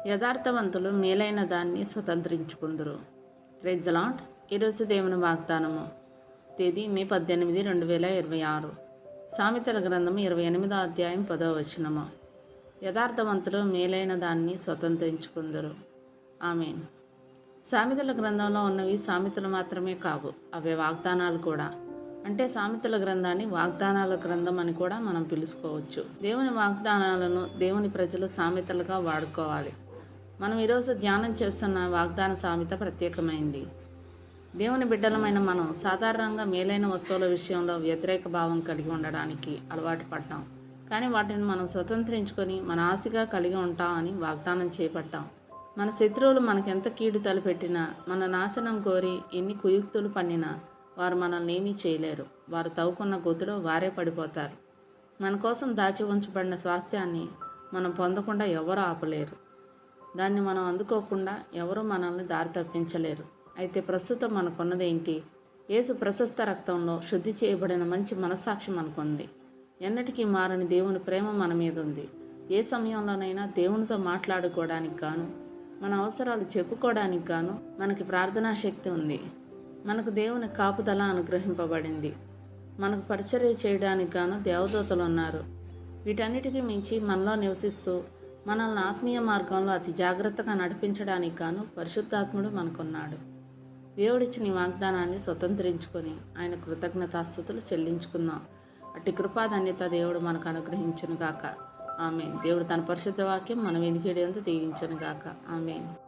యథార్థవంతులు మేలైన దాన్ని స్వతంత్రించుకుందురు. Praise the lord. ఈరోజు దేవుని వాగ్దానము. తేదీ మే 18, 2026. సామెతల గ్రంథము 28వ అధ్యాయం 10వ వచనము. యథార్థవంతులు మేలైన దాన్ని స్వతంత్రించుకుందురు. ఆమేన్. సామెతల గ్రంథంలో ఉన్నవి సామెతలు మాత్రమే కావు, అవే వాగ్దానాలు కూడా. అంటే సామెతల గ్రంథాన్ని వాగ్దానాల గ్రంథం అని కూడా మనం పిలుచుకోవచ్చు. దేవుని వాగ్దానాలను దేవుని ప్రజలు సామెతలుగా వాడుకోవాలి. మనం ఈరోజు ధ్యానం చేస్తున్న వాగ్దాన సామెత ప్రత్యేకమైంది. దేవుని బిడ్డలమైన మనం సాధారణంగా మేలైన వస్తువుల విషయంలో వ్యతిరేక భావం కలిగి ఉండడానికి అలవాటు పడ్డాం. కానీ వాటిని మనం స్వతంత్రించుకొని మన ఆశగా కలిగి ఉంటామని వాగ్దానం చేపట్టాం. మన శత్రువులు మనకెంత కీడు తలపెట్టినా, మన నాశనం కోరి ఎన్ని కుయుక్తులు పన్నినా వారు మనల్ని ఏమీ చేయలేరు. వారు తవ్వుకున్న గొంతులో వారే పడిపోతారు. మన కోసం దాచి ఉంచబడిన స్వాస్థ్యాన్ని మనం పొందకుండా ఎవరు ఆపలేరు. దాన్ని మనం అందుకోకుండా ఎవరు మనల్ని దారి తప్పించలేరు. అయితే ప్రస్తుతం మనకున్నదేంటి? యేసు ప్రశస్త రక్తంలో శుద్ధి చేయబడిన మంచి మనస్సాక్షి మనకుంది. ఎన్నటికీ మారని దేవుని ప్రేమ మన మీద ఉంది. ఏ సమయంలోనైనా దేవునితో మాట్లాడుకోవడానికి గాను, మన అవసరాలు చెప్పుకోవడానికి గాను మనకి ప్రార్థనా శక్తి ఉంది. మనకు దేవుని కాపుదల అనుగ్రహింపబడింది. మనకు పరిచర్య చేయడానికి గాను దేవదూతలు ఉన్నారు. వీటన్నిటికీ మించి మనలో నివసిస్తూ మనల్ని ఆత్మీయ మార్గంలో అతి జాగ్రత్తగా నడిపించడానికి గాను పరిశుద్ధాత్ముడు మనకున్నాడు. దేవుడిచ్చిన ఈ వాగ్దానాన్ని స్వతంత్రించుకొని ఆయన కృతజ్ఞతాస్తుతులు చెల్లించుకుందాం. అట్టి కృపాధన్యత దేవుడు మనకు అనుగ్రహించును గాక. ఆమేన్. దేవుడు తన పరిశుద్ధ వాక్యం మన వెనుకడంతా దీవించును గాక. ఆమేన్.